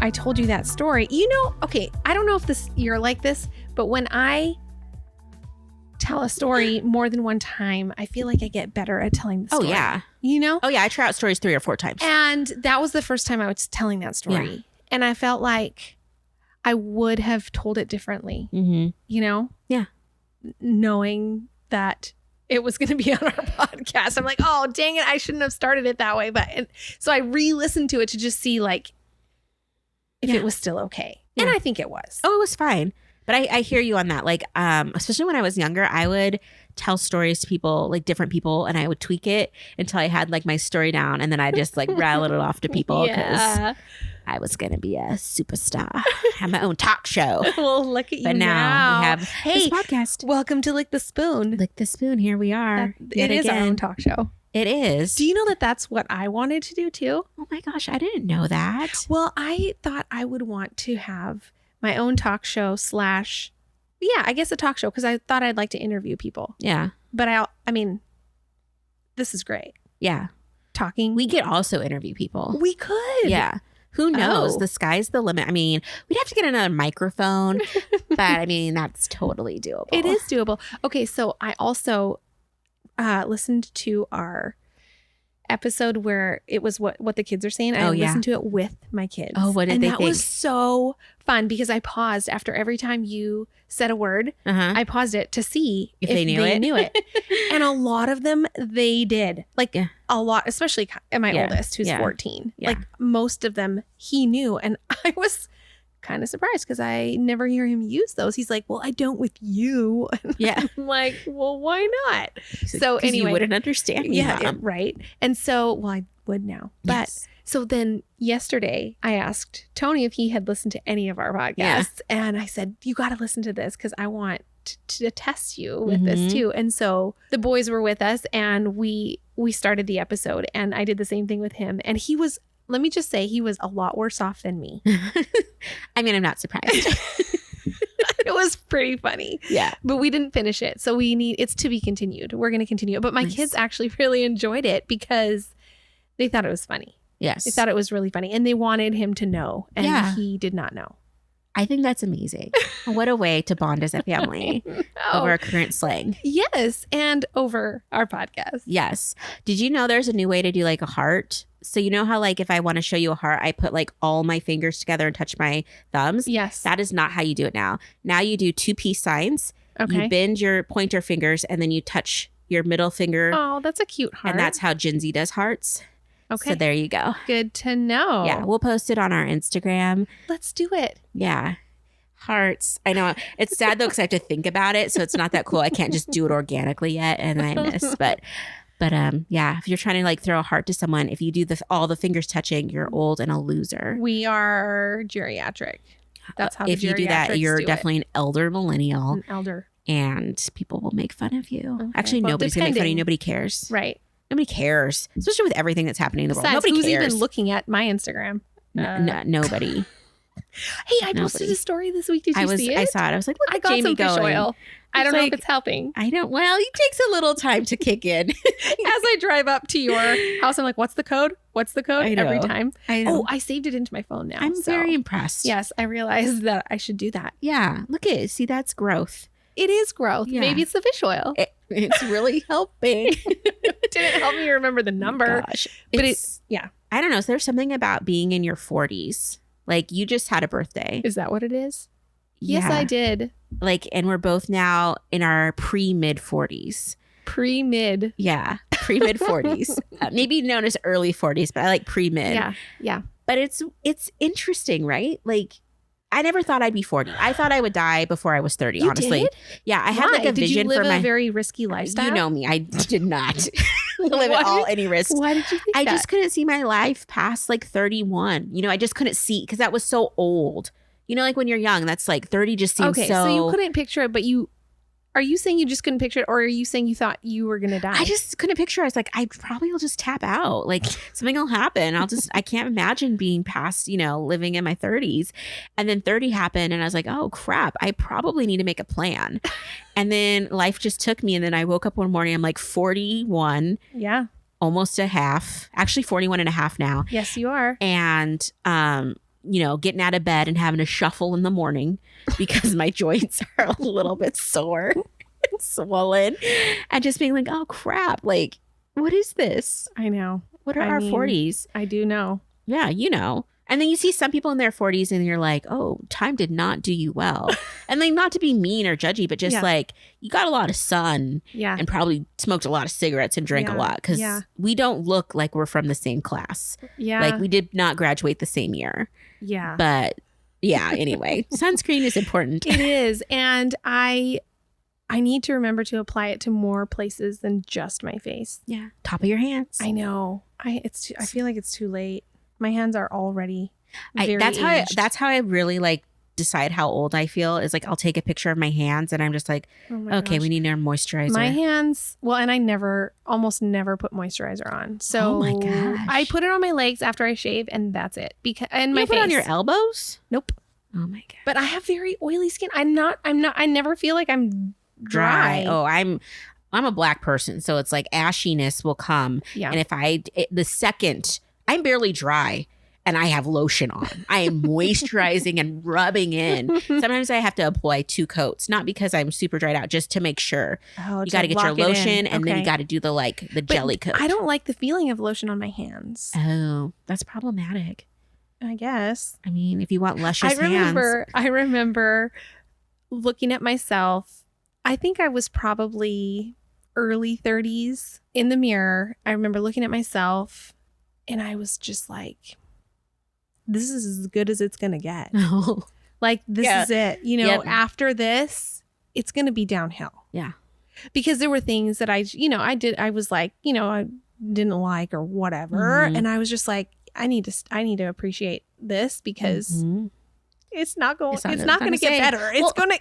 I told you that story. Okay, I don't know if you're like this, but when I tell a story more than one time, I feel like I get better at telling the story. Oh, yeah. Oh, yeah. I try out stories 3 or 4 times. And that was the first time I was telling that story. Yeah. And I felt like I would have told it differently, Yeah. Knowing that it was going to be on our podcast. I'm like, oh, dang it. I shouldn't have started it that way. So I re-listened to it to just see like if it was still okay. Yeah. And I think it was. Oh, it was fine. But I hear you on that. Like, especially when I was younger, I would tell stories to people, like different people, and I would tweak it until I had like my story down. And then I just like rattled it off to people because I was going to be a superstar. Have my own talk show. Well, look at you now. But now we have this podcast. Welcome to Lick the Spoon. Lick the Spoon. Here we are. It is our own talk show. It is. Do you know that that's what I wanted to do too? Oh my gosh, I didn't know that. Well, I thought I would want to have my own talk show / I guess a talk show, because I thought I'd like to interview people. Yeah. But I mean, this is great. Yeah. Talking. We could also interview people. We could. Yeah. Who knows? The sky's the limit. I mean, we'd have to get another microphone, but I mean, that's totally doable. It is doable. Okay. So I also listened to our episode where it was what the kids are saying. I listened to it with my kids. Oh, what did they think? And that was so fun because I paused after every time you said a word. I paused it to see if they knew it. And a lot of them, they did. Like a lot, especially my oldest, who's 14. Yeah. Like most of them, he knew. And I was kind of surprised because I never hear him use those. He's like, well, I don't with you. And I'm like, well, why not? So anyway. You wouldn't understand me, Mom. Right. And so, well, I would now. But so then yesterday I asked Tony if he had listened to any of our podcasts. And I said, you got to listen to this because I want to test you with this too. And so the boys were with us and we started the episode and I did the same thing with him. And he was, let me just say, he was a lot worse off than me. I mean, I'm not surprised. It was pretty funny. Yeah. But we didn't finish it. So it's to be continued. We're going to continue it. But my kids actually really enjoyed it because they thought it was funny. Yes. They thought it was really funny. And they wanted him to know. And he did not know. I think that's amazing. What a way to bond as a family over current slang. Yes. And over our podcast. Yes. Did you know there's a new way to do like a heart? So you know how like if I want to show you a heart, I put like all my fingers together and touch my thumbs? Yes. That is not how you do it now. Now you do 2 peace signs. Okay. You bend your pointer fingers and then you touch your middle finger. Oh, that's a cute heart. And that's how Gen Z does hearts. Okay. So there you go. Good to know. Yeah. We'll post it on our Instagram. Let's do it. Yeah. Hearts. I know. It's sad though because I have to think about it. So it's not that cool. I can't just do it organically yet. And I miss. But yeah, if you're trying to like throw a heart to someone, if you do all the fingers touching, you're old and a loser. We are geriatric. That's how if you do that, you're definitely an elder millennial. An elder. And people will make fun of you. Okay. Actually, nobody's going to make fun of you. Nobody cares. Right. Nobody cares, especially with everything that's happening in the world. Besides, Nobody who's cares. even looking at my Instagram? Nobody. Hey, I posted a story this week. Did you see it? I saw it. I was like, look at Jayme some going. Fish oil. I don't know if it's helping. Well, it takes a little time to kick in. As I drive up to your house, I'm like, what's the code? What's the code? I know. Every time. I know. Oh, I saved it into my phone now. I'm very impressed. Yes, I realized that I should do that. Yeah. Look at it. See, that's growth. It is growth. Yeah. Maybe it's the fish oil. It's really helping. It didn't help me remember the number. Gosh. But it's I don't know. So there's something about being in your 40s. Like you just had a birthday. Is that what it is? Yeah. Yes, I did. Like, and we're both now in our pre-mid-40s. Pre-mid. Yeah. Pre-mid 40s. Maybe known as early 40s, but I like pre-mid. Yeah. Yeah. But it's interesting, right? Like, I never thought I'd be 40. I thought I would die before I was 30, honestly. Did? Yeah. I had like a vision for my... Did you live a very risky lifestyle? You know me. I did not live at all any risk. Why did you think I just couldn't see my life past like 31. You know, I just couldn't see because that was so old. You know, like when you're young, that's like 30 just seems so you couldn't picture it, but are you saying you just couldn't picture it, or are you saying you thought you were going to die? I just couldn't picture it. I was like, I probably will just tap out. Like something will happen. I can't imagine being past, living in my 30s. And then 30 happened and I was like, oh crap, I probably need to make a plan. And then life just took me. And then I woke up one morning, I'm like 41. Yeah. Almost a half, actually 41 and a half now. Yes, you are. And, getting out of bed and having to shuffle in the morning because my joints are a little bit sore and swollen, and just being like, oh crap, like, what is this? I know. What are our 40s? I do know. Yeah, And then you see some people in their 40s and you're like, oh, time did not do you well. And like, not to be mean or judgy, but just like, you got a lot of sun and probably smoked a lot of cigarettes and drank a lot, because we don't look like we're from the same class. Yeah. Like, we did not graduate the same year. Yeah. But yeah, anyway, sunscreen is important. It is. And I need to remember to apply it to more places than just my face. Yeah. Top of your hands. I know. I feel like it's too late. My hands are already that's how I really like decide how old I feel, is like, I'll take a picture of my hands and I'm just like, okay, we need our moisturizer. My hands, well, and I almost never put moisturizer on. So oh my gosh. I put it on my legs after I shave, and that's it. And you my put it on your elbows? Nope. Oh my god. But I have very oily skin. I never feel like I'm dry. Oh, I'm a black person, so it's like ashiness will come. Yeah. And if the second I'm barely dry and I have lotion on, I am moisturizing and rubbing in. Sometimes I have to apply 2 coats, not because I'm super dried out, just to make sure. You got to get your lotion and then you got to do the jelly coat. I don't like the feeling of lotion on my hands. Oh, that's problematic, I guess. I mean, if you want luscious hands. I remember looking at myself. I think I was probably early 30s in the mirror. I remember looking at myself and I was just like, this is as good as it's going to get. Oh. Like, this is it. After this, it's going to be downhill. Yeah. Because there were things that I was like, I didn't like or whatever. Mm-hmm. And I was just like, I need to appreciate this, because it's not going to get better.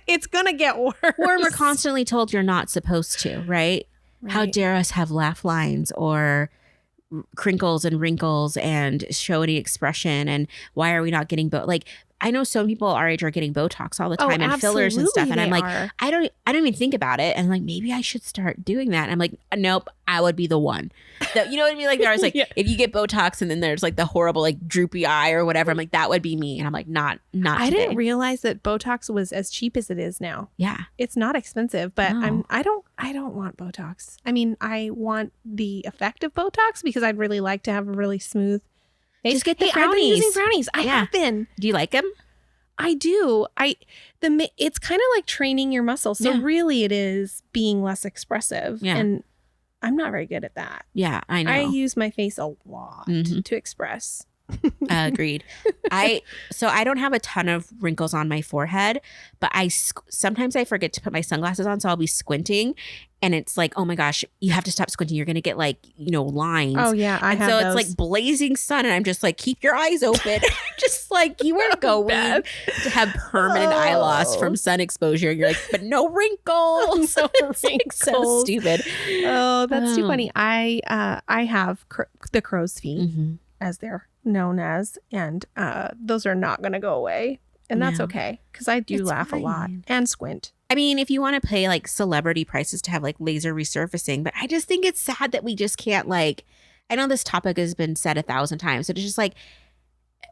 It's going to get worse. Or we're constantly told you're not supposed to, right? How dare us have laugh lines or crinkles and wrinkles and show any expression, and why are we not getting like, I know some people our age are getting Botox all the time and fillers and stuff, and I'm like, I don't even think about it, and like, maybe I should start doing that. And I'm like, nope, I would be the one. You know what I mean? Like, there's like, if you get Botox and then there's like the horrible like droopy eye or whatever, I'm like, that would be me. And I'm like, not I today. didn't realize that Botox was as cheap as it is now. Yeah, it's not expensive, but no. I don't want Botox. I mean, I want the effect of Botox because I'd really like to have a really smooth face. Just get the frownies. I've been using frownies. I have been. Do you like them? I do. It's kind of like training your muscles. So really it is being less expressive. Yeah. And I'm not very good at that. Yeah, I know. I use my face a lot to express. Agreed. So I don't have a ton of wrinkles on my forehead, but sometimes I forget to put my sunglasses on, so I'll be squinting, and it's like, oh my gosh, you have to stop squinting. You're gonna get like, lines. Oh yeah, I have so those. It's like blazing sun, and I'm just like, keep your eyes open. Just like, you are going to have permanent eye loss from sun exposure. You're like, but no wrinkles. No wrinkles. Like, so stupid. Oh, that's too funny. I have the crow's feet, as they're known as, and those are not going to go away, and that's okay, because I do laugh a lot and squint. I mean, if you want to pay like celebrity prices to have like laser resurfacing, but I just think it's sad that we just can't, like, I know this topic has been said 1,000 times, but it's just like,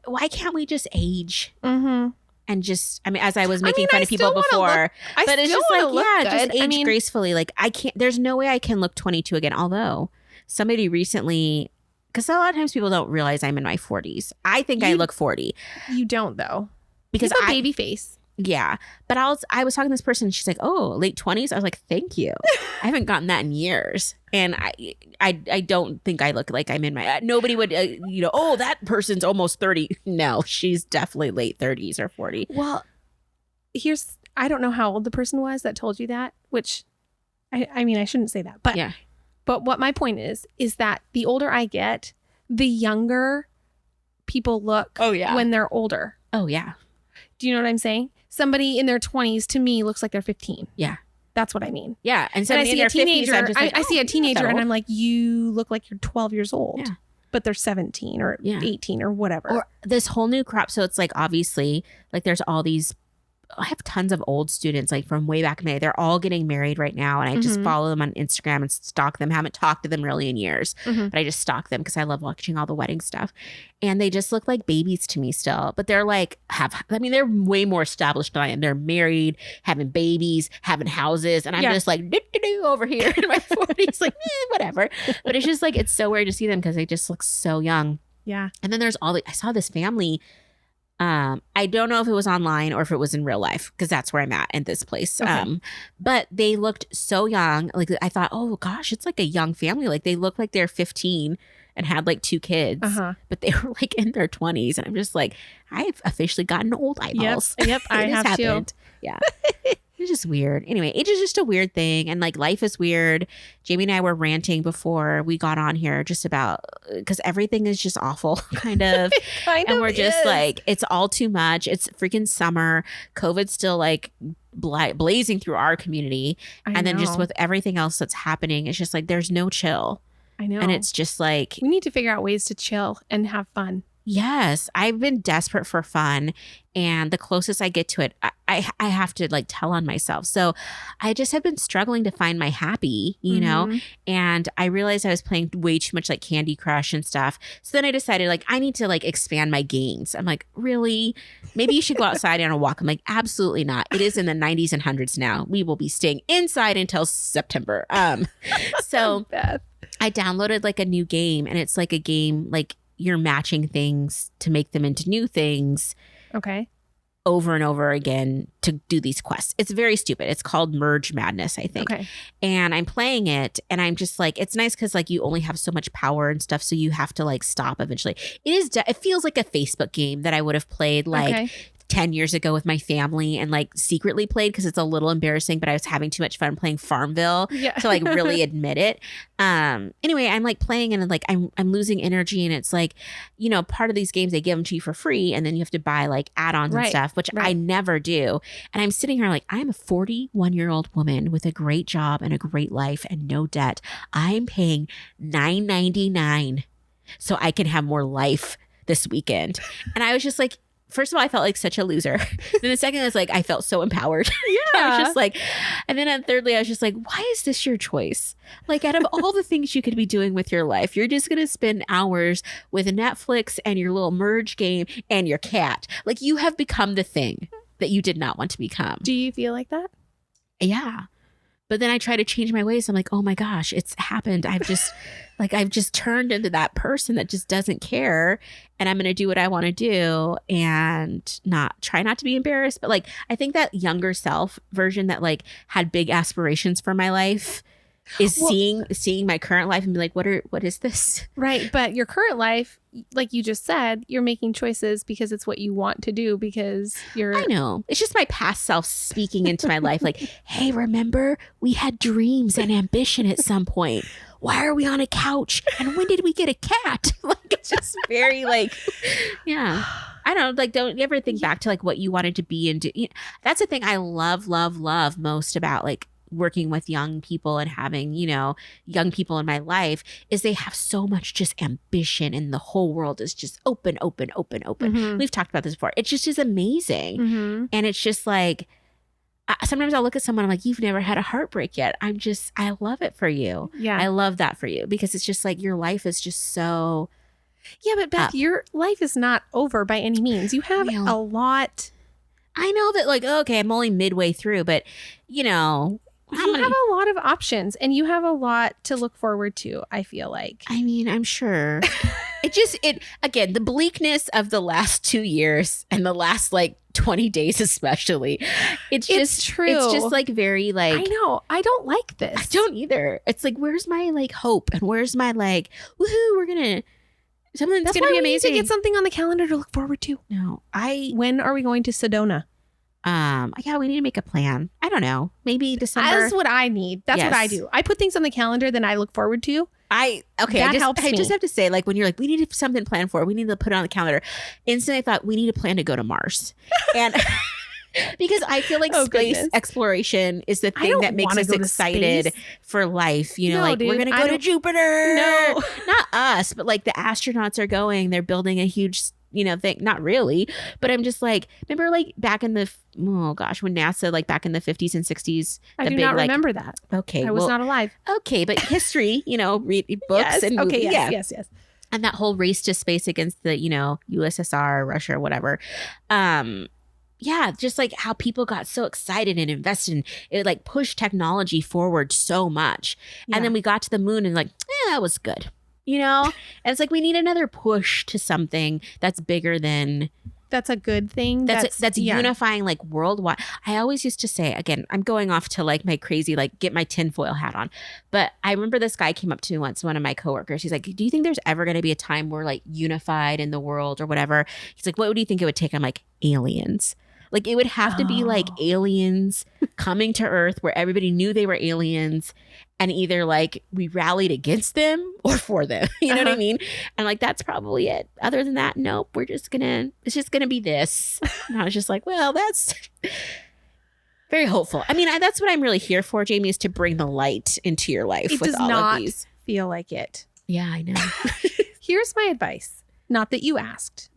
why can't we just age? And just, I mean, as I was making fun of people before, but it's just like, just age gracefully. Like, I can't, there's no way I can look 22 again. Although somebody recently, because a lot of times people don't realize I'm in my 40s. I think I look 40. You don't, though. Because you have a baby face. Yeah. But I was talking to this person, and she's like, oh, late 20s? I was like, thank you. I haven't gotten that in years. And I don't think I look like I'm in my, nobody would, oh, that person's almost 30. No, she's definitely late 30s or 40. Well, I don't know how old the person was that told you that, which, I mean, I shouldn't say that. But, but what my point is that the older I get, the younger people look when they're older. Oh, yeah. Do you know what I'm saying? Somebody in their 20s to me looks like they're 15. Yeah. That's what I mean. Yeah. And I see a teenager. I see a teenager and I'm like, you look like you're 12 years old. Yeah. But they're 17 or 18 or whatever. Or this whole new crop. So it's like, obviously, like, there's all these tons of old students like from way back in May. They're all getting married right now. And I just follow them on Instagram and stalk them. Haven't talked to them really in years, but I just stalk them because I love watching all the wedding stuff. And they just look like babies to me still. But they're like, they're way more established than I am. They're married, having babies, having houses. And I'm just like, over here in my 40s, like, whatever. But it's just like, it's so weird to see them because they just look so young. Yeah. And then there's I saw this family. I don't know if it was online or if it was in real life because that's where I'm at in this place. Okay. But they looked so young. Like I thought, oh gosh, it's like a young family. Like they look like they're 15 and had like 2 kids, but they were like in their 20s. And I'm just like, I've officially gotten old eyeballs. Yep, I have happened. Yeah. It's just weird. Anyway, age is just a weird thing. And like life is weird. Jayme and I were ranting before we got on here just about because everything is just awful kind of. And we're just like, it's all too much. It's freaking summer. COVID's still like blazing through our community. And then just with everything else that's happening, it's just like there's no chill. I know. And it's just like we need to figure out ways to chill and have fun. Yes, I've been desperate for fun, and the closest I get to it, I have to like tell on myself. So I just have been struggling to find my happy, you know, and I realized I was playing way too much like Candy Crush and stuff. So then I decided like I need to like expand my games. I'm like, really? Maybe you should go outside on a walk. I'm like, absolutely not. It is in the 90s and 100s now. We will be staying inside until September. So Beth. I downloaded like a new game, and it's like a game like you're matching things to make them into new things. Okay. Over and over again to do these quests. It's very stupid. It's called Merge Madness, I think. Okay. And I'm playing it, and I'm just like, it's nice because like you only have so much power and stuff, so you have to like stop eventually. It feels like a Facebook game that I would have played like 10 years ago with my family and like secretly played because it's a little embarrassing, but I was having too much fun playing Farmville to like really admit it. Anyway, I'm like playing and like I'm losing energy, and it's like, you know, part of these games they give them to you for free, and then you have to buy like add-ons and stuff, which I never do. And I'm sitting here like, I'm a 41-year-old woman with a great job and a great life and no debt. I'm paying $9.99 so I can have more life this weekend. And I was just like, first of all, I felt like such a loser. Then the second was like, I felt so empowered. Yeah. I was just like, and then thirdly, I was just like, why is this your choice? Like out of all the things you could be doing with your life, you're just going to spend hours with Netflix and your little merge game and your cat. Like you have become the thing that you did not want to become. Do you feel like that? Yeah. But then I try to change my ways. I'm like, oh my gosh, it's happened. I've just turned into that person that just doesn't care. And I'm going to do what I want to do and try not to be embarrassed. But like, I think that younger self version that like had big aspirations for my life is seeing my current life and be like, what is this? Right. But your current life, like you just said, you're making choices because it's what you want to do because I know. It's just my past self speaking into my life. Like, hey, remember we had dreams and ambition at some point. Why are we on a couch? And when did we get a cat? Like, it's just very like, yeah. I don't know. Like, don't you ever think back to like what you wanted to be and do? You know, that's the thing I love most about like working with young people and having, you know, young people in my life is they have so much just ambition and the whole world is just open. We've talked about this before. It's just is amazing. And it's just like, sometimes I'll look at someone, I'm like, you've never had a heartbreak yet. I love it for you. Yeah. I love that for you because it's just like your life is just so. Yeah, but Beth, your life is not over by any means. You have a lot. I know that like, okay, I'm only midway through, but you know. You have a lot of options and you have a lot to look forward to, I feel like. I mean, I'm sure. Again, the bleakness of the last 2 years and the last like 20 days especially. It's true. It's just like very like. I know. I don't like this. I don't either. It's like, where's my like hope and where's my like, woohoo, something's going to be amazing. We need to get something on the calendar to look forward to. No, when are we going to Sedona? Yeah, we need to make a plan. I don't know. Maybe December. That's what I need. That's what I do. I put things on the calendar that I look forward to. That helps me. I just have to say, like, when you're like, we need something planned for, we need to put it on the calendar. Instantly, I thought we need a plan to go to Mars. And because I feel like space exploration is the thing that makes us excited for life. You know, like dude, we're going to go to Jupiter. No, not us, but like the astronauts are going. They're building a huge thing. Not really, but I'm just like, remember like back in the, oh gosh, when NASA, like back in the 50s and 60s. I do not remember that. Okay. I was not alive. Okay. But history, read books yes. and okay, movies. Yes. And that whole race to space against the, USSR, Russia, whatever. Just like how people got so excited and invested in it, like pushed technology forward so much. Yeah. And then we got to the moon and like, that was good. And it's like we need another push to something that's bigger than. That's a good thing. That's unifying like worldwide. I always used to say, again, I'm going off to like my crazy, like get my tinfoil hat on. But I remember this guy came up to me once, one of my coworkers. He's like, do you think there's ever going to be a time where like unified in the world or whatever? He's like, what would you think it would take? I'm like, aliens. Like it would have to be like aliens coming to Earth where everybody knew they were aliens and either like we rallied against them or for them. You know what I mean? And like, that's probably it. Other than that, nope, it's just going to be this. And I was just like, well, that's very hopeful. I mean, that's what I'm really here for, Jayme, is to bring the light into your life it with does all not of these. Feel like it. Yeah, I know. Here's my advice. Not that you asked.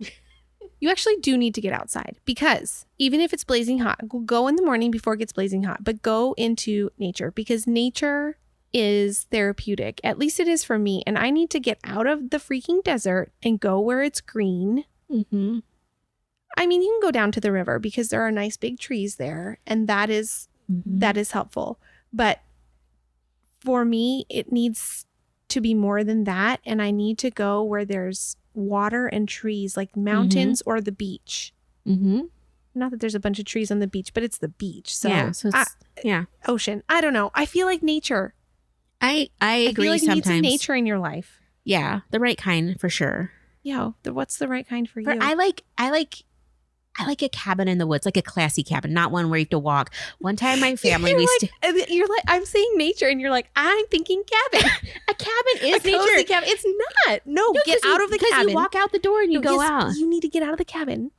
You actually do need to get outside because even if it's blazing hot, go in the morning before it gets blazing hot, but go into nature because nature is therapeutic. At least it is for me. And I need to get out of the freaking desert and go where it's green. Mm-hmm. I mean, you can go down to the river because there are nice big trees there. And that is helpful. But for me, it needs to be more than that. And I need to go where there's water and trees, like mountains or the beach. Mm-hmm. Not that there's a bunch of trees on the beach, but it's the beach. So, ocean. I don't know. I feel like nature. I agree. I feel like sometimes. You need some nature in your life. Yeah, the right kind for sure. Yeah, what's the right kind for you? I like a cabin in the woods, like a classy cabin, not one where you have to walk. One time, my family you're like, I'm saying nature, and you're like, I'm thinking cabin. A cabin is a nature. Cozy cabin. It's not. No, get out of the cabin. Because you walk out the door and you go out. You need to get out of the cabin.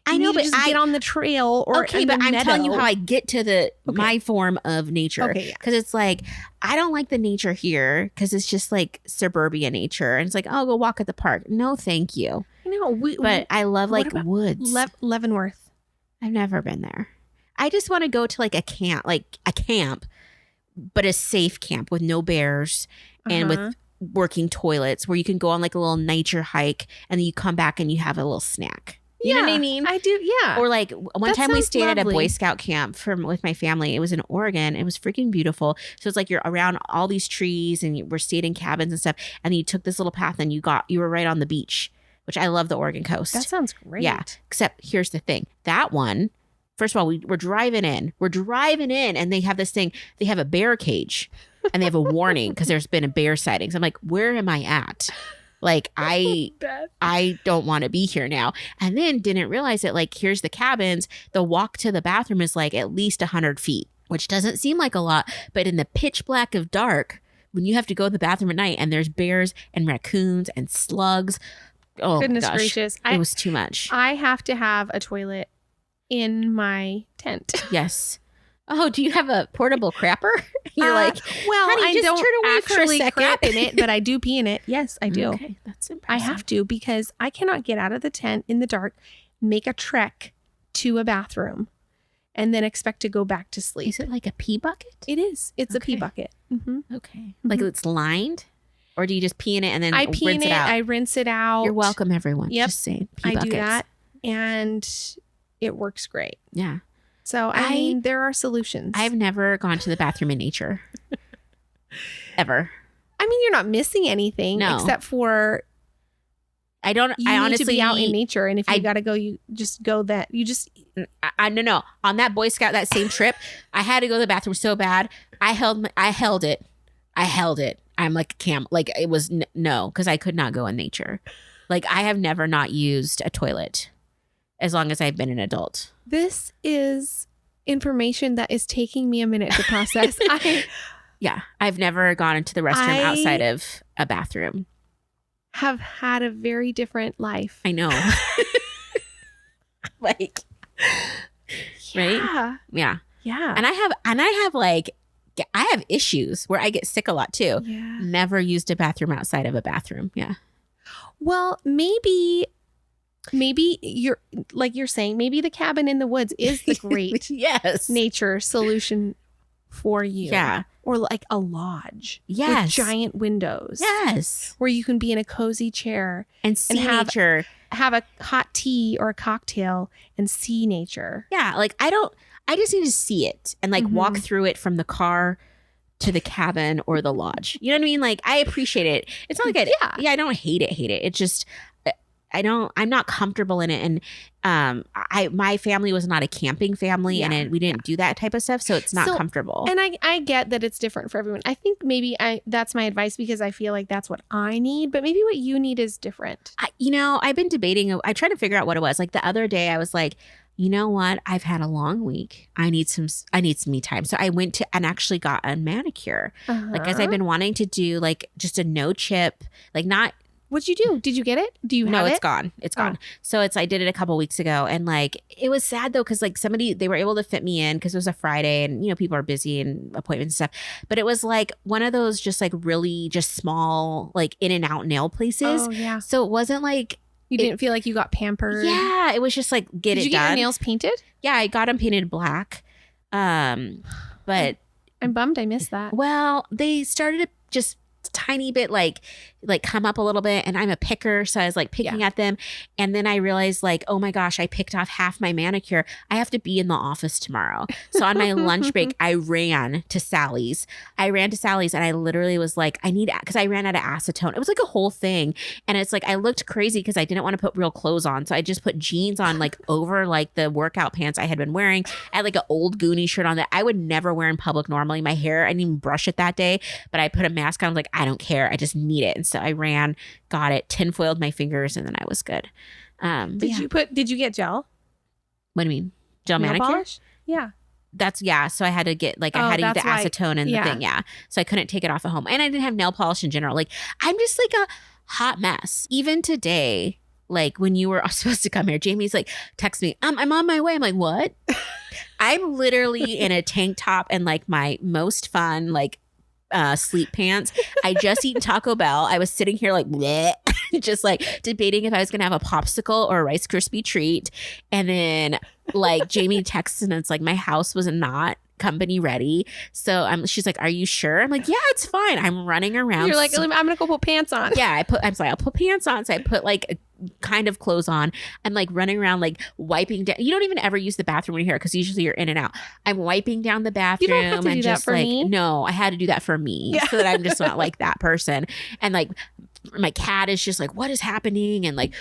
I know, but get on the trail or okay, but I'm telling you how I get to my form of nature. Okay, because it's like I don't like the nature here because it's just like suburbia nature, and it's like go walk at the park. No, thank you. No, but I love like woods. Leavenworth. I've never been there. I just want to go to like a camp, but a safe camp with no bears and with working toilets where you can go on like a little nature hike and then you come back and you have a little snack. You know what I mean? I do, yeah. Or like one time we stayed lovely. at a Boy Scout camp with my family. It was in Oregon. It was freaking beautiful. So it's like you're around all these trees and we're staying in cabins and stuff. And you took this little path and you were right on the beach, which I love the Oregon coast. That sounds great. Yeah. Except here's the thing. That one, first of all, we're driving in. And they have this thing. They have a bear cage and they have a warning because there's been a bear sightings. I'm like, where am I at? Like, I don't want to be here now. And then didn't realize that, like, here's the cabins. The walk to the bathroom is like at least 100 feet, which doesn't seem like a lot. But in the pitch black of dark, when you have to go to the bathroom at night and there's bears and raccoons and slugs. Oh, goodness gracious. It was too much. I have to have a toilet in my tent. Yes. Oh, do you have a portable crapper? You're like, well, honey, I just don't turn away actually for a second. crap in it, but I do pee in it. Yes, I do. Okay, that's impressive. I have to because I cannot get out of the tent in the dark, make a trek to a bathroom, and then expect to go back to sleep. Is it like a pee bucket? It is. It's a pee bucket. Mm-hmm. Okay. Like it's lined? Or do you just pee in it and then rinse it out? I rinse it out. You're welcome, everyone. Yep. Just saying. Pee buckets. I do that, and it works great. Yeah. So, I mean, there are solutions. I've never gone to the bathroom in nature. Ever. I mean, you're not missing anything except for I honestly need to be out in nature, and if you got to go, you just go that. You just no. On that Boy Scout, that same trip, I had to go to the bathroom so bad. I held it. I'm like a camel. Like it was no, because I could not go in nature. Like I have never not used a toilet as long as I've been an adult. This is information that is taking me a minute to process. I've never gone into the restroom outside of a bathroom. Have had a very different life. I know. Like, right? Yeah. Yeah. And I have issues where I get sick a lot too. Yeah. Never used a bathroom outside of a bathroom. Yeah. Well, maybe maybe you're saying, maybe the cabin in the woods is the great nature solution for you. Yeah. Or like a lodge. Yes. With giant windows. Yes. Where you can be in a cozy chair. And see nature. Have a hot tea or a cocktail and see nature. Yeah. Like I just need to see it and like walk through it from the car to the cabin or the lodge. You know what I mean? Like I appreciate it. It's not like I don't hate it. It's just I'm not comfortable in it. And my family was not a camping family and we didn't do that type of stuff. So it's not comfortable. And I get that it's different for everyone. I think maybe that's my advice because I feel like that's what I need, but maybe what you need is different. I've been debating. I tried to figure out what it was. Like the other day I was like, you know what? I've had a long week. I need some me time. So I went to and actually got a manicure. Like as I've been wanting to do like just a no chip, like not. What'd you do? Did you get it? Do you have it? No, it's gone. It's gone. So I did it a couple weeks ago. And like, it was sad though. Cause like they were able to fit me in cause it was a Friday and people are busy and appointments and stuff. But it was like one of those just like really just small, like in and out nail places. Oh yeah. So it wasn't like. You didn't feel like you got pampered? Yeah. It was just like, did you get your nails painted? Yeah. I got them painted black. But. I'm bummed I missed that. Well, they started to just tiny bit like come up a little bit, and I'm a picker, so I was like picking at them, and then I realized like, oh my gosh, I picked off half my manicure. I have to be in the office tomorrow. So on my lunch break I ran to Sally's and I literally was like, because I ran out of acetone. It was like a whole thing, and it's like I looked crazy because I didn't want to put real clothes on, so I just put jeans on like over like the workout pants I had been wearing. I had like an old Goonie shirt on that I would never wear in public normally. My hair, I didn't even brush it that day, but I put a mask on. I was like, I don't care, I just need it. And so I ran, got it, tinfoiled my fingers, and then I was good. Did you get gel? What do you mean? Gel nail manicure? Polish? Yeah. So I had to get I had to use the acetone and the thing. Yeah. So I couldn't take it off at home. And I didn't have nail polish in general. Like I'm just like a hot mess. Even today, like when you were supposed to come here, Jamie's like, text me, I'm on my way. I'm like, what? I'm literally in a tank top and like my most fun, like sleep pants. I just eaten Taco Bell. I was sitting here like bleh, just like debating if I was gonna have a popsicle or a Rice Krispie treat. And then like Jamie texts and it's like my house was not company ready. So she's like, are you sure? I'm like, yeah, it's fine. I'm running around. You're like, I'm gonna go put pants on. Yeah, I'll put pants on. So I put like kind of clothes on. I'm like running around like wiping down. You don't even ever use the bathroom when you're here because usually you're in and out. I'm wiping down the bathroom. You don't have to do that for me. No, I had to do that for me so that I'm just not like that person. And like my cat is just like, what is happening? And like,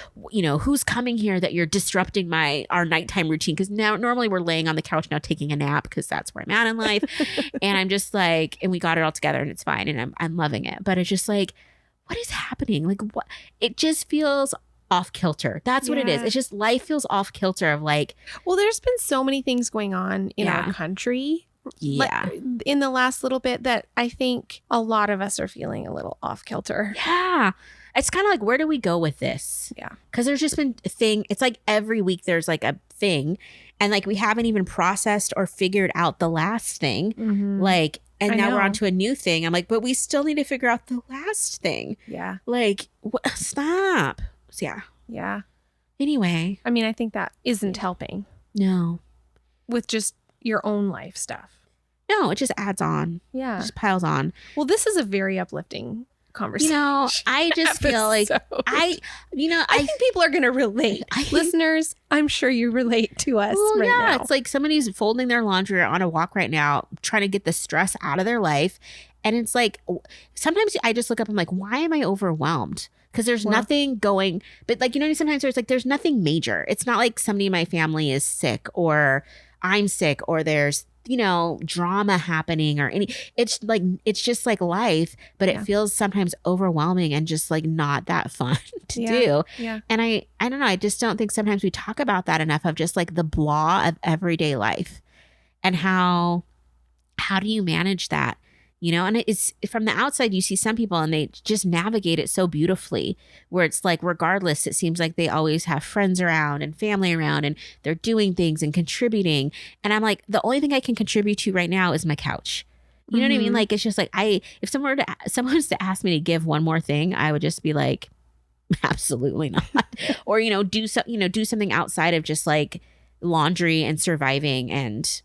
who's coming here that you're disrupting our nighttime routine? Because now normally we're laying on the couch now taking a nap because that's where I'm at in life. And I'm just like, and we got it all together and it's fine and I'm loving it. But it's just like, what is happening? Like what? It just feels off kilter. That's what it is. It's just life feels off kilter of like. Well, there's been so many things going on in our country. Yeah. In the last little bit that I think a lot of us are feeling a little off kilter. Yeah. It's kind of like, where do we go with this? Yeah. Because there's just been a thing. It's like every week there's like a thing. And like we haven't even processed or figured out the last thing. Mm-hmm. Like, and now we're on to a new thing. I'm like, but we still need to figure out the last thing. Yeah. Like, stop. So, yeah. Yeah. Anyway. I mean, I think that isn't helping. No. With just your own life stuff. No, it just adds on. Yeah. It just piles on. Well, this is a very uplifting conversation. I just feel like I think people are going to relate. Listeners, I'm sure you relate to us now. It's like somebody's folding their laundry or on a walk right now, trying to get the stress out of their life. And it's like, sometimes I just look up, I'm like, why am I overwhelmed? Because there's nothing going, but like, sometimes there's nothing major. It's not like somebody in my family is sick or I'm sick or there's, drama happening or it's just like life, but it feels sometimes overwhelming and just like not that fun to do. Yeah. And I don't know. I just don't think sometimes we talk about that enough of just like the blah of everyday life and how do you manage that? And it's from the outside, you see some people and they just navigate it so beautifully where it's like, regardless, it seems like they always have friends around and family around and they're doing things and contributing. And I'm like, the only thing I can contribute to right now is my couch. You know what I mean? Like, it's just like, if someone was to ask me to give one more thing, I would just be like, Absolutely not. Or, do something outside of just like laundry and surviving and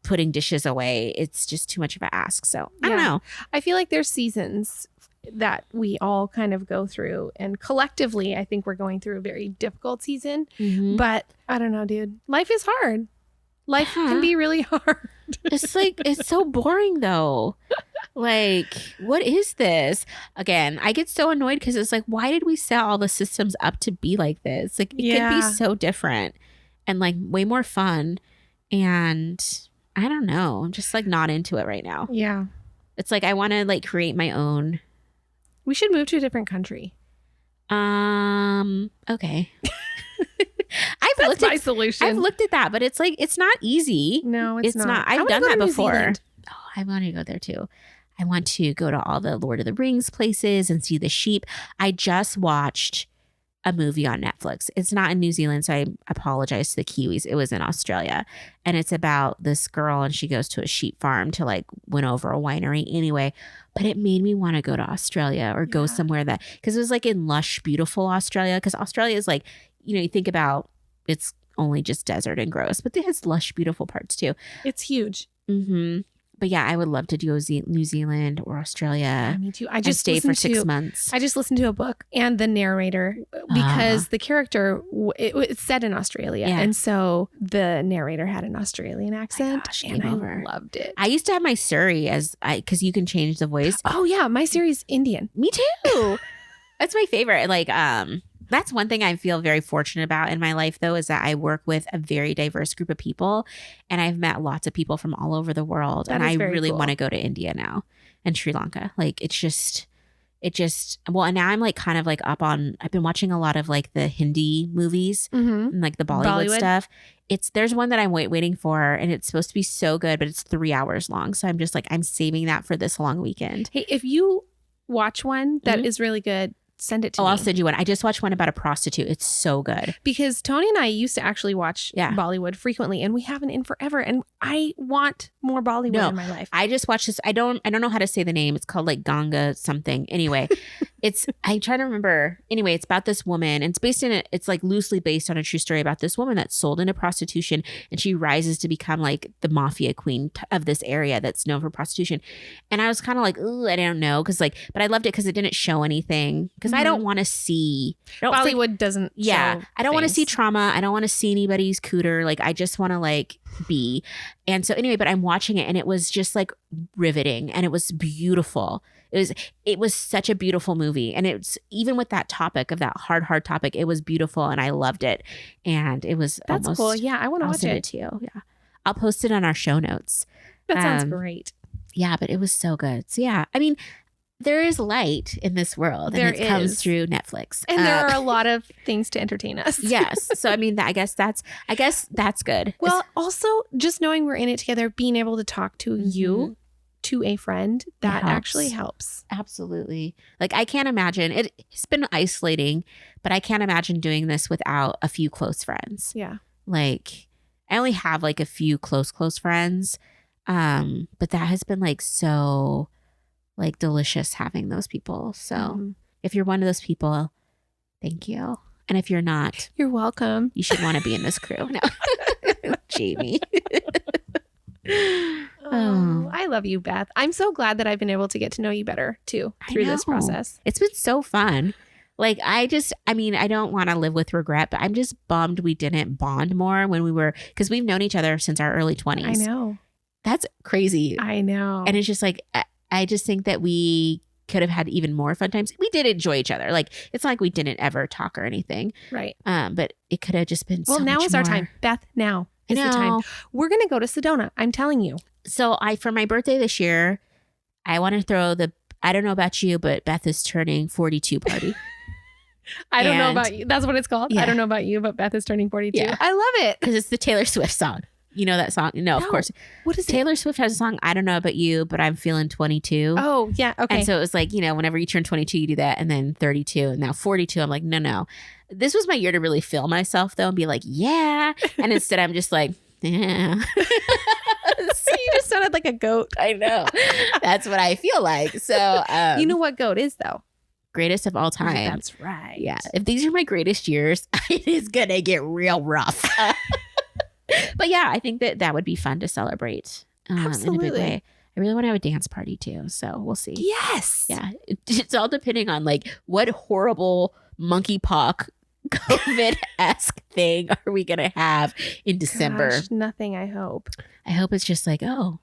putting dishes away. It's just too much of an ask. So I don't know. I feel like there's seasons that we all kind of go through, and collectively I think we're going through a very difficult season. But I don't know, dude. Life is hard. Life can be really hard. It's like, it's so boring though. Like, what is this? Again, I get so annoyed because it's like, why did we set all the systems up to be like this? Like, it could be so different and like way more fun. And I don't know. I'm just like not into it right now. Yeah. It's like, I want to like create my own. We should move to a different country. Okay. That's my solution. I've looked at that, but it's like, it's not easy. No, it's not. I've done that before. Oh, I want to go there too. I want to go to all the Lord of the Rings places and see the sheep. I just watched a movie on Netflix. It's not in New Zealand, so I apologize to the Kiwis. It was in Australia. And it's about this girl, and she goes to a sheep farm to like win over a winery anyway. But it made me want to go to Australia or go somewhere that, because it was like in lush, beautiful Australia. Because Australia is like, you think about, it's only just desert and gross, but it has lush, beautiful parts too. It's huge. But yeah, I would love to do New Zealand or Australia. Yeah, me too. I just stay for 6 months. I just listened to a book and the narrator, because the character, it's set in Australia. Yeah. And so the narrator had an Australian accent. I loved it. I used to have my Surrey because you can change the voice. Oh yeah, my Surrey's Indian. Me too. That's my favorite. Like, that's one thing I feel very fortunate about in my life, though, is that I work with a very diverse group of people, and I've met lots of people from all over the world. And I really want to go to India now and Sri Lanka. Like, well, and now I'm like kind of like I've been watching a lot of like the Hindi movies and like the Bollywood stuff. There's one that I'm waiting for, and it's supposed to be so good, but it's 3 hours long. So I'm just like, I'm saving that for this long weekend. Hey, if you watch one that is really good, send it to me. I'll send you one. I just watched one about a prostitute. It's so good. Because Tony and I used to actually watch Bollywood frequently, and we haven't in forever. And I want more Bollywood in my life. I just watched this. I don't know how to say the name. It's called like Ganga something. Anyway, I'm trying to remember. Anyway, it's about this woman, and it's like loosely based on a true story about this woman that's sold into prostitution, and she rises to become like the mafia queen of this area that's known for prostitution. And I was kind of like, ooh, I don't know, but I loved it because it didn't show anything. Because I don't want to see Bollywood doesn't. Yeah, I don't want to see trauma. I don't want to see anybody's cooter. Like, I just want to like be. And so anyway, but I'm watching it, and it was just like riveting, and it was beautiful. It was such a beautiful movie, and it's even with that topic of that hard topic, it was beautiful, and I loved it. And it was that's cool. Yeah, I want to watch it to you. Yeah, I'll post it on our show notes. That sounds great. Yeah, but it was so good. So yeah, I mean, there is light in this world, and it comes through Netflix. And there are a lot of things to entertain us. Yes. So I mean, I guess that's good. Well, also just knowing we're in it together, being able to talk to you, to a friend, that actually helps. Absolutely. Like, I can't imagine it's been isolating, but I can't imagine doing this without a few close friends. Yeah. Like, I only have like a few close friends. But that has been like so like delicious having those people. So if you're one of those people, thank you. And if you're not, you're welcome. You should want to be in this crew. No. Jayme. Oh, I love you, Beth. I'm so glad that I've been able to get to know you better too through this process. It's been so fun. Like, I don't want to live with regret, but I'm just bummed we didn't bond more when we were, because we've known each other since our early 20s. I know. That's crazy. I know. And it's just like, I just think that we could have had even more fun times. We did enjoy each other. Like, it's not like we didn't ever talk or anything. Right. But it could have just been so much more. Well, now is our time. Beth, now is the time. We're going to go to Sedona. I'm telling you. So for my birthday this year, I want to throw I don't know about you, but Beth is turning 42 party. I don't know about you. That's what it's called. Yeah. I don't know about you, but Beth is turning 42. Yeah. I love it. Because it's the Taylor Swift song. You know that song? No, of course. What is Taylor Swift has a song, I don't know about you, but I'm feeling 22. Oh, yeah. Okay. And so it was like, whenever you turn 22, you do that. And then 32. And now 42. I'm like, no. This was my year to really feel myself, though, and be like, yeah. And instead, I'm just like, yeah. So you just sounded like a goat. I know. That's what I feel like. So you know what goat is, though? Greatest of all time. That's right. Yeah. If these are my greatest years, it is going to get real rough. But yeah, I think that would be fun to celebrate in a big way. I really want to have a dance party too. So we'll see. Yes. Yeah. It's all depending on like what horrible monkeypox COVID-esque thing are we going to have in December? Gosh, nothing, I hope. I hope it's just like, oh,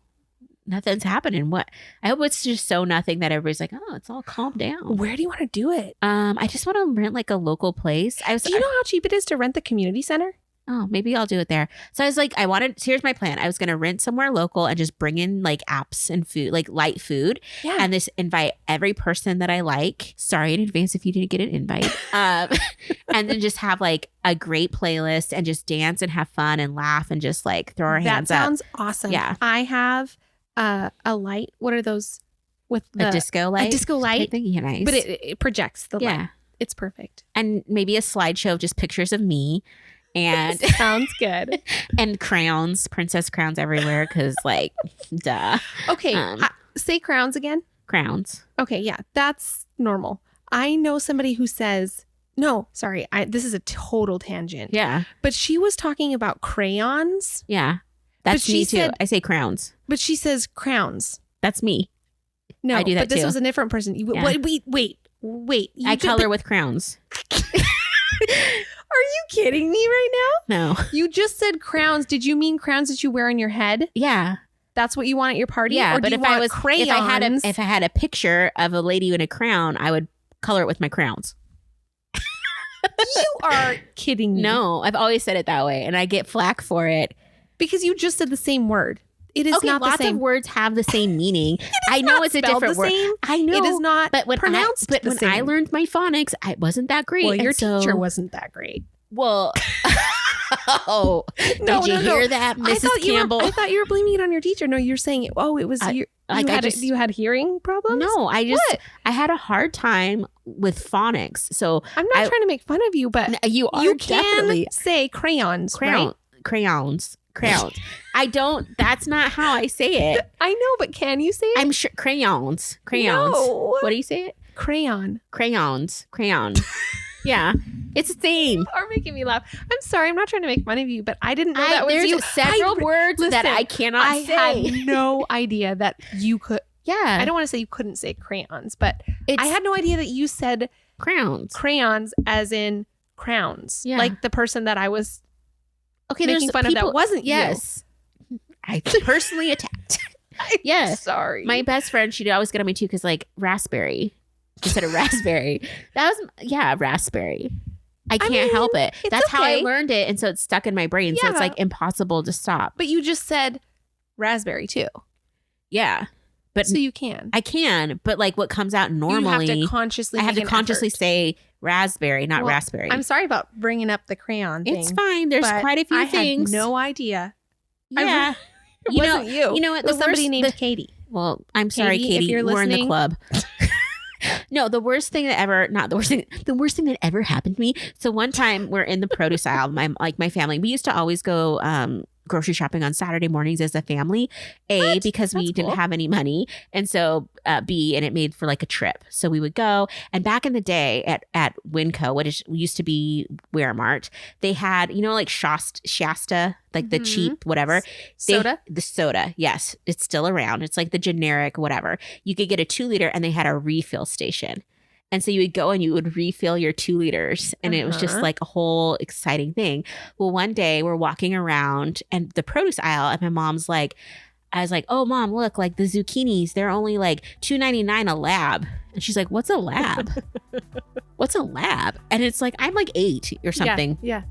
nothing's happening. What? I hope it's just so nothing that everybody's like, oh, it's all calmed down. Where do you want to do it? I just want to rent like a local place. Do you know how cheap it is to rent the community center? Oh, maybe I'll do it there. So I was like, here's my plan. I was going to rent somewhere local and just bring in like apps and food, like light food. Yeah. And just invite every person that I like. Sorry in advance if you didn't get an invite. And then just have like a great playlist and just dance and have fun and laugh and just like throw our hands up. That sounds awesome. Yeah. I have a light. What are those with a disco light? A disco light. Yeah, nice. But it projects the light. It's perfect. And maybe a slideshow of just pictures of me. And sounds good. And crowns, princess crowns everywhere, because like, duh. Okay, say crowns again. Crowns. Okay, yeah, that's normal. I know somebody who says no. Sorry, this is a total tangent. Yeah, but she was talking about crayons. Yeah, that's me too. I say crowns, but she says crowns. That's me. No, I do that but this too. was a different person. Yeah. Wait. I color with crowns. Are you kidding me right now? No. You just said crowns. Did you mean crowns that you wear on your head? Yeah. That's what you want at your party? Yeah, or but do you want crayons? if I had a picture of a lady in a crown, I would color it with my crowns. You are kidding me. No, I've always said it that way, and I get flack for it. Because you just said the same word. It is not the same. Lots of words have the same meaning. I know it's a different word. I know. It is not pronounced the same. When I learned my phonics, I wasn't that great. Well, your teacher wasn't that great. Well, did you hear that, Mrs. Campbell? I thought you were blaming it on your teacher. No, you're saying, it was you had hearing problems? No, I had a hard time with phonics. So I'm not trying to make fun of you, but you can say crayons, right? Crayons. I don't. That's not how I say it. I know, but can you say it? I'm sure crayons. No. What do you say it? Crayons. Yeah, it's the same. You are making me laugh. I'm sorry. I'm not trying to make fun of you, but I didn't know that was you. There's several words that I cannot say. I had no idea that you could. Yeah. I don't want to say you couldn't say crayons, but I had no idea that you said crayons as in crowns. Yeah. Like the person that I was making fun of that wasn't yes. you. I personally attacked. Yes. Sorry. My best friend, she'd always get on me too because like raspberry instead of raspberry. That was, raspberry. I can't help it. That's how I learned it. And so it's stuck in my brain. Yeah. So it's like impossible to stop. But you just said raspberry too. Yeah. But so you can. I can. But like what comes out normally. I have to consciously say raspberry, not raspberry. I'm sorry about bringing up the crayon thing. It's fine. There's quite a few things. I had no idea. Yeah. It wasn't you. You know what? It was somebody named Katie. Well, I'm sorry, Katie. If you're we're listening. in the club. No, the worst thing that ever happened to me. So one time we're in the produce aisle, my family, we used to always go grocery shopping on Saturday mornings as a family. Because we didn't have any money. And so B, and it made for like a trip. So we would go. And back in the day at Winco, what used to be Wearmart, they had, like Shasta, like the cheap whatever. Soda? The soda. Yes. It's still around. It's like the generic whatever. You could get a 2-liter and they had a refill station. And so you would go and you would refill your 2 liters. And it was just like a whole exciting thing. Well, one day we're walking around and the produce aisle and my mom's like, I was like, oh, Mom, look, like the zucchinis, they're only like $2.99 a lab. And she's like, what's a lab? What's a lab? And it's like, I'm like 8 or something. Yeah.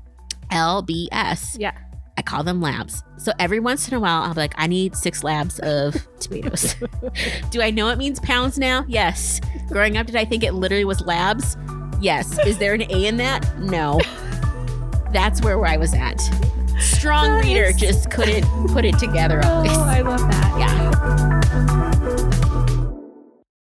LBS. Yeah. I call them labs. So every once in a while, I'll be like, I need 6 labs of tomatoes. Do I know it means pounds now? Yes. Growing up, did I think it literally was labs? Yes. Is there an A in that? No. That's where I was at. Strong reader just couldn't put it together always. Oh, I love that. Yeah.